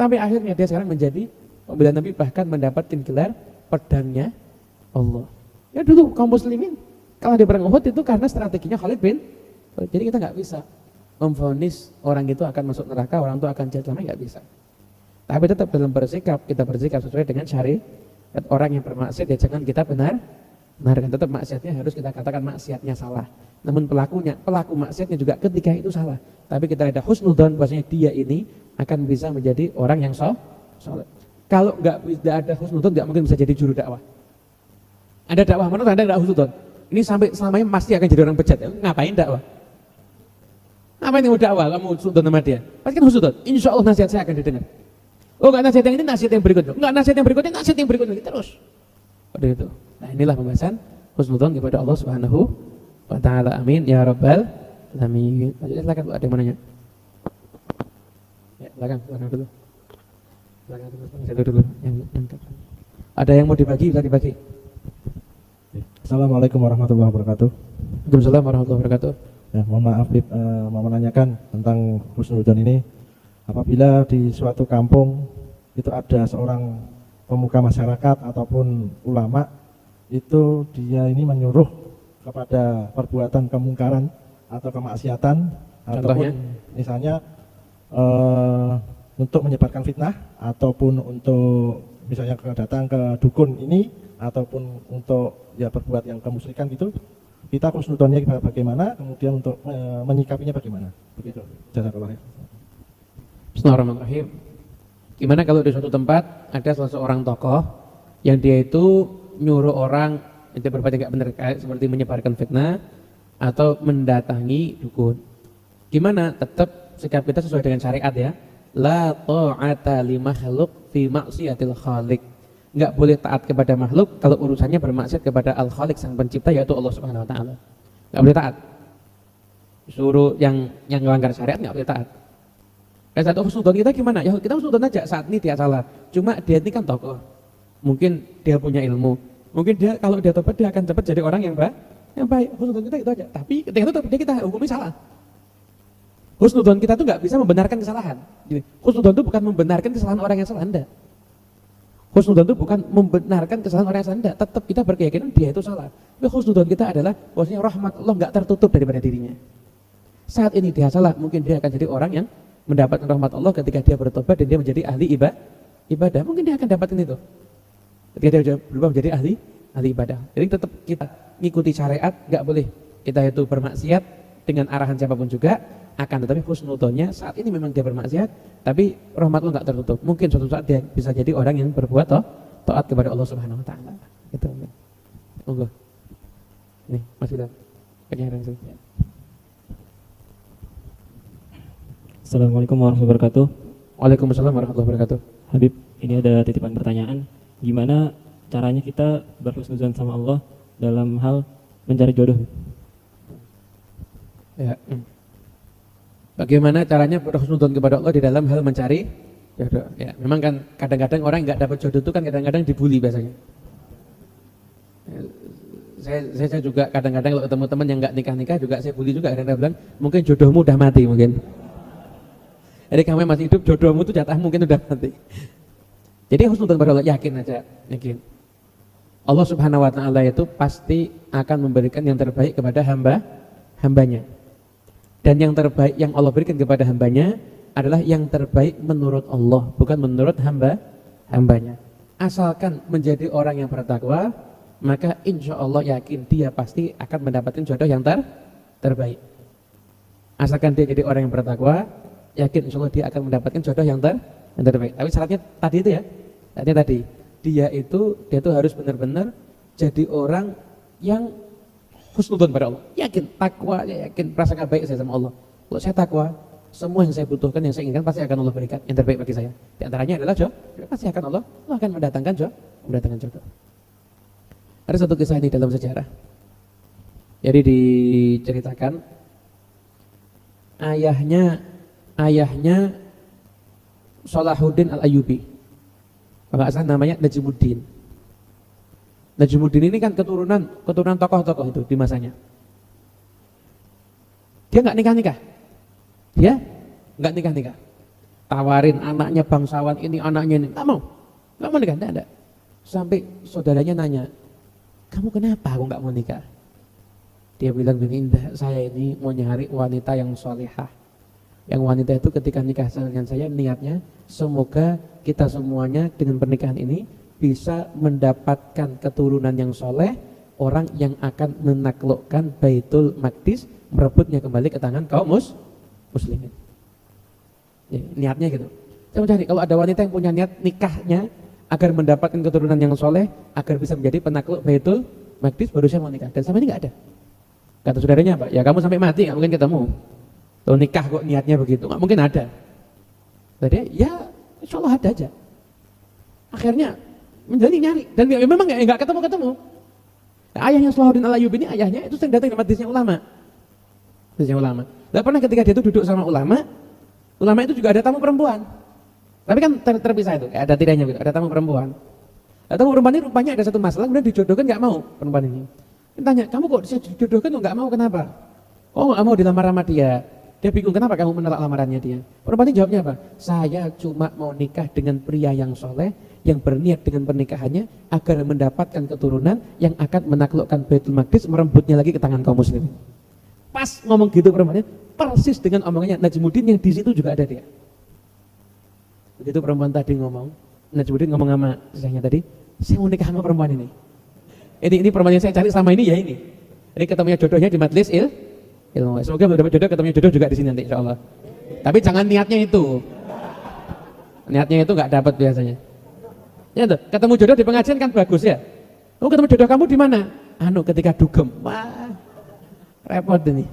tapi akhirnya dia sekarang menjadi pembela Nabi, bahkan mendapatkan gelar pedangnya Allah. Ya dulu kaum muslimin kalah di perang Uhud itu karena strateginya Khalid bin Walid. Jadi kita nggak bisa memvonis orang itu akan masuk neraka, orang itu akan jatuh, nggak bisa. Tapi tetap dalam bersikap, kita bersikap sesuai dengan syariat. Orang yang bermaksiat ya jangan kita benarkan, tetap maksiatnya harus kita katakan maksiatnya salah. Namun pelaku maksiatnya juga ketika itu salah. Tapi kita ada husnudzon bahwasanya dia ini akan bisa menjadi orang yang soleh. Kalau tidak ada husnudzon, nggak mungkin bisa jadi juru dakwah. Ada dakwah, menurut Anda tidak husnudzon? Ini sampai selamanya pasti akan jadi orang bejat. Ya? Ngapain dakwah? Ngapain yang dakwah? Kamu husnudzon sama dia? Pasti kan husnudzon. Insya Allah nasihat saya akan didengar. Oh enggak, nasihat yang ini, nasihat yang berikutnya. Enggak, nasihat yang berikutnya, nasihat yang berikutnya. Terus. Pada itu. Nah inilah pembahasan husnudzon kepada Allah Subhanahu wa ta'ala. Amin. Ya Rabbal Alamin. Silakan, ada yang mau nanya? Ya, silakan dulu. Silakan dulu. Yang ada yang mau dibagi, bisa dibagi. Assalamualaikum warahmatullahi wabarakatuh. Waalaikumsalam warahmatullahi wabarakatuh. Ya, mohon maaf, mau menanyakan tentang husnudzon ini. Apabila di suatu kampung itu ada seorang pemuka masyarakat ataupun ulama, itu dia ini menyuruh kepada perbuatan kemungkaran atau kemaksiatan, ataupun misalnya untuk menyebarkan fitnah, ataupun untuk misalnya datang ke dukun ini, ataupun untuk ya berbuat yang kemusyrikan gitu, kita husnudzonnya bagaimana, kemudian untuk menyikapinya bagaimana, begitu. Jazakallah. Bismillahirrahmanirrahim. Gimana kalau di suatu tempat ada salah seorang tokoh yang dia itu nyuruh orang yang berbuat yang nggak benar, seperti menyebarkan fitnah atau mendatangi dukun. Gimana? Tetap sikap kita sesuai dengan syariat ya. La ta'ata li makhluk fi maksiatil khaliq. Nggak boleh taat kepada makhluk kalau urusannya bermaksiat kepada Al-Khaliq, sang pencipta, yaitu Allah Subhanahu wa taala. Nggak boleh taat. Suruh yang melanggar syariat nggak boleh taat. Dan satu husnudzon kita gimana? Ya kita husnudzon aja, saat ini dia salah. Cuma dia ini kan tokoh. Mungkin dia punya ilmu. Mungkin dia kalau dia tobat dia akan cepat jadi orang yang baik. Husnudzon kita itu aja. Tapi ketika itu dia kita hukumi salah. Husnudzon kita tuh nggak bisa membenarkan kesalahan. Jadi, husnudzon itu bukan membenarkan kesalahan orang yang salah, enggak. Husnudzon itu bukan membenarkan kesalahan orang yang salah, enggak. Tetap kita berkeyakinan dia itu salah. Tapi husnudzon kita adalah bahwasanya rahmat Allah nggak tertutup daripada dirinya. Saat ini dia salah, mungkin dia akan jadi orang yang mendapatkan rahmat Allah ketika dia bertobat dan dia menjadi ahli ibadah. Mungkin dia akan dapatin itu ketika dia berubah menjadi ahli ibadah. Jadi tetap kita ngikuti syariat, nggak boleh kita itu bermaksiat dengan arahan siapapun juga. Akan tetapi husnudzonnya saat ini memang dia bermaksiat, tapi rahmat Allah nggak tertutup. Mungkin suatu saat dia bisa jadi orang yang berbuat taat kepada Allah Subhanahu wa taala. Gitu. Monggo. Nih, Mas Bilal. Kenyang sih. Assalamualaikum warahmatullahi wabarakatuh. Waalaikumsalam warahmatullahi wabarakatuh. Habib, ini ada titipan pertanyaan. Gimana caranya kita berhusnudzon sama Allah dalam hal mencari jodoh? Ya. Bagaimana caranya berhusnudzon kepada Allah di dalam hal mencari jodoh? Ya, memang kan kadang-kadang orang nggak dapat jodoh itu kan kadang-kadang dibully biasanya. Ya, saya juga kadang-kadang kalau ketemu teman yang nggak nikah juga saya bully juga, kadang-kadang bilang mungkin jodohmu udah mati mungkin. Jadi kamu masih hidup, jodohmu itu jatah mungkin udah mati. Jadi husnudzon pada Allah, yakin aja, yakin. Allah Subhanahu wa taala itu pasti akan memberikan yang terbaik kepada hambanya. Dan yang terbaik yang Allah berikan kepada hambanya adalah yang terbaik menurut Allah, bukan menurut hambanya. Asalkan menjadi orang yang bertakwa, maka insya Allah yakin dia pasti akan mendapatkan jodoh yang terbaik. Asalkan dia jadi orang yang bertakwa, yakin insya Allah dia akan mendapatkan jodoh yang terbaik. Tapi syaratnya tadi itu ya, dia itu harus benar-benar jadi orang yang husnudzon pada Allah, yakin takwa, yakin prasangka baik saya sama Allah. Kalau saya takwa, semua yang saya butuhkan, yang saya inginkan pasti akan Allah berikan yang terbaik bagi saya. Di antaranya adalah jodoh, pasti akan Allah akan mendatangkan jodoh. Ada satu kisah ini dalam sejarah. Jadi diceritakan ayahnya Salahuddin Al-Ayyubi. Kalau nggak salah namanya Najmuddin. Najmuddin ini kan keturunan tokoh-tokoh itu di masanya. Dia nggak nikah. Dia nggak nikah. Tawarin anaknya bangsawan ini, anaknya ini, nggak mau nikah, enggak. Sampai saudaranya nanya, kamu kenapa aku nggak mau nikah? Dia bilang begini, saya ini mau nyari wanita yang solehah. Yang wanita itu ketika nikah dengan saya niatnya semoga kita semuanya dengan pernikahan ini bisa mendapatkan keturunan yang soleh, orang yang akan menaklukkan Baitul Maqdis, merebutnya kembali ke tangan kaum muslimin. Ya, niatnya gitu. Saya mencari kalau ada wanita yang punya niat nikahnya agar mendapatkan keturunan yang soleh, agar bisa menjadi penakluk Baitul Maqdis, baru saya mau nikah. Dan sama ini nggak ada. Kata saudaranya, Pak, ya kamu sampai mati nggak mungkin ketemu. Tuh nikah kok niatnya begitu, nggak mungkin ada. Jadi ya insya Allah ada aja. Akhirnya menjadi nyari dan memang nggak ketemu. Nah, ayahnya Salahuddin Al-Ayyubi ini ayahnya itu sering datang di majelisnya ulama. Dan pernah ketika dia itu duduk sama ulama itu juga ada tamu perempuan. Tapi kan terpisah itu, ada tirainya gitu, ada tamu perempuan. Nah, tamu perempuan ini rupanya ada satu masalah, kemudian dijodohkan nggak mau perempuan ini. Dia tanya, kamu kok dijodohkan nggak mau, kenapa? Oh nggak mau dilamar sama dia. Dia bingung, kenapa kamu menolak lamarannya dia? Perempuan ini jawabnya apa? Saya cuma mau nikah dengan pria yang soleh, yang berniat dengan pernikahannya agar mendapatkan keturunan yang akan menaklukkan Baitul Maqdis, merebutnya lagi ke tangan kaum muslimin. Pas ngomong gitu perempuannya, persis dengan omongannya Najmuddin yang di situ juga ada dia. Begitu perempuan tadi ngomong, Najmuddin ngomong sama saya tadi, saya mau nikah sama perempuan ini. Ini perempuan yang saya cari sama ini ya ini. Jadi ketemunya jodohnya di majelis ilmu. Semoga dapat jodoh, ketemunya jodoh juga di sini nanti insyaallah. Tapi jangan niatnya itu. Niatnya itu nggak dapat biasanya. Ya tuh, ketemu jodoh di pengajian kan bagus ya. Kamu ketemu jodoh kamu di mana? Ketika dugem. Wah. Repot ini.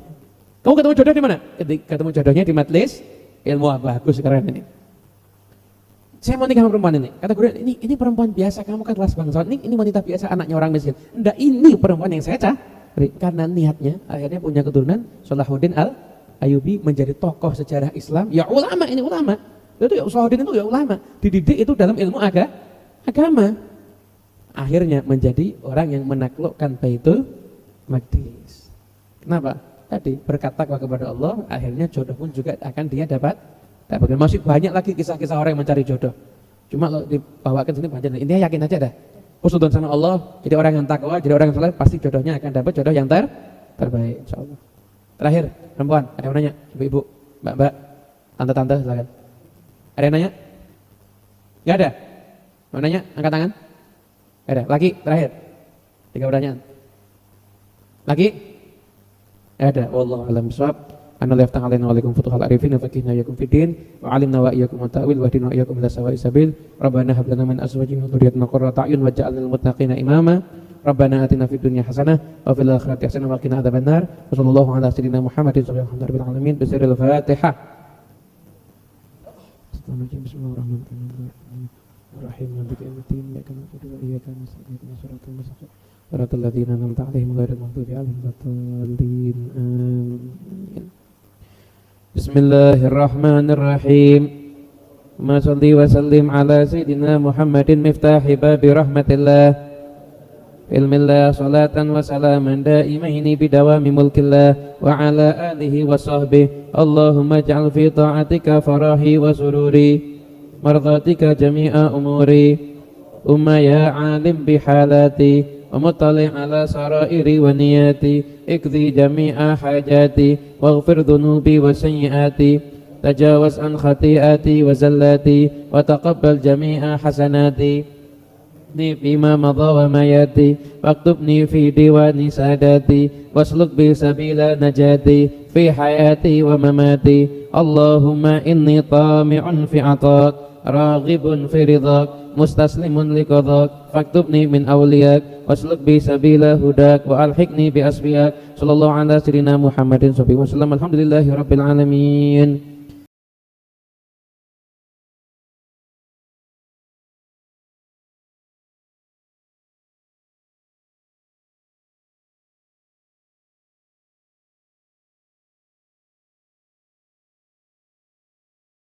Kamu ketemu jodoh di mana? Ketika ketemu jodohnya di majelis ilmu. Bagus, keren ini. Saya mau nikah sama perempuan ini. Kata guru, ini perempuan biasa, kamu kan kelas bangsawan. Ini wanita biasa, anaknya orang miskin. Enggak, ini perempuan yang saya cari. Karena niatnya akhirnya punya keturunan Salahuddin Al-Ayyubi menjadi tokoh sejarah Islam. Ya ulama, ini ulama. Itu ya Salahuddin itu ya ulama. Dididik itu dalam ilmu agama. Akhirnya menjadi orang yang menaklukkan Baitul Maqdis. Kenapa? Tadi berkata kepada Allah, akhirnya jodoh pun juga akan dia dapat. Masih banyak lagi kisah-kisah orang yang mencari jodoh. Cuma kalau dibawakan sini banyak. Intinya yakin aja dah. Husnudzon sama Allah, jadi orang yang takwa, jadi orang yang saleh, pasti jodohnya akan dapat jodoh yang terbaik insyaallah. Terakhir, perempuan, ada yang nanya? Ibu-ibu, mbak-mbak, tante-tante, silakan. Ada yang nanya? Enggak ada? Mau nanya? Angkat tangan. Enggak ada. Lagi, terakhir. 3 pertanyaan. Lagi? Enggak ada. Wallahu a'lam bishawab. Anna la yaftah alaina wa alaikum futuhal arifin wa faqihna yakum fiddin wa alimna wa iyyakum ta'wil wa hadina wa iyyakum ila sawa'is sabil. Rabbana hab lana min azwajina wa dhurriyyatina qurrata a'yun waj'alna lil muttaqina imama. Rabbana atina fid dunya hasanah wa fil akhirati hasanah wa qina adzabannar. Wa sallallahu ala sayyidina Muhammadin sallallahu alaihi wa alamin. Bismillahil Fatihah. Bismillahirrahmanirrahim. Rahim maliki yaumiddin. Iyyaka na'budu wa iyyaka nasta'in. Ihdinas siratal mustaqim. Siratal ladzina an'amta 'alaihim ghairil maghdubi 'alaihim waladdallin. Amin. Bismillahirrahmanirrahim. Ma shalli wa sallim ala sayyidina Muhammadin miftahi babi rahmatillah علم الله صلاة وسلاما دائمين بدوام ملك الله وعلى آله وصحبه اللهم اجعل في طاعتك فراحي وسروري مرضاتك جميع أموري يا عالم بحالاتي ومطلع على سرائري ونياتي اقضي جميع حاجاتي واغفر ذنوبي وسيئاتي تجاوز عن خطيئاتي وزلاتي وتقبل جميع حسناتي فيما مضى وما ياتي واكتبني في ديوان ساداتي واسلك بي سبيل نجاتي في حياتي ومماتي اللهم إني طامع في عطاك راغب في رضاك مستسلم لقضاك فاكتبني من أولياك واسلك بي سبيل هداك وألحقني بأسفياك صلى الله على سيدنا محمد صلى الله عليه وسلم الحمد لله رب العالمين.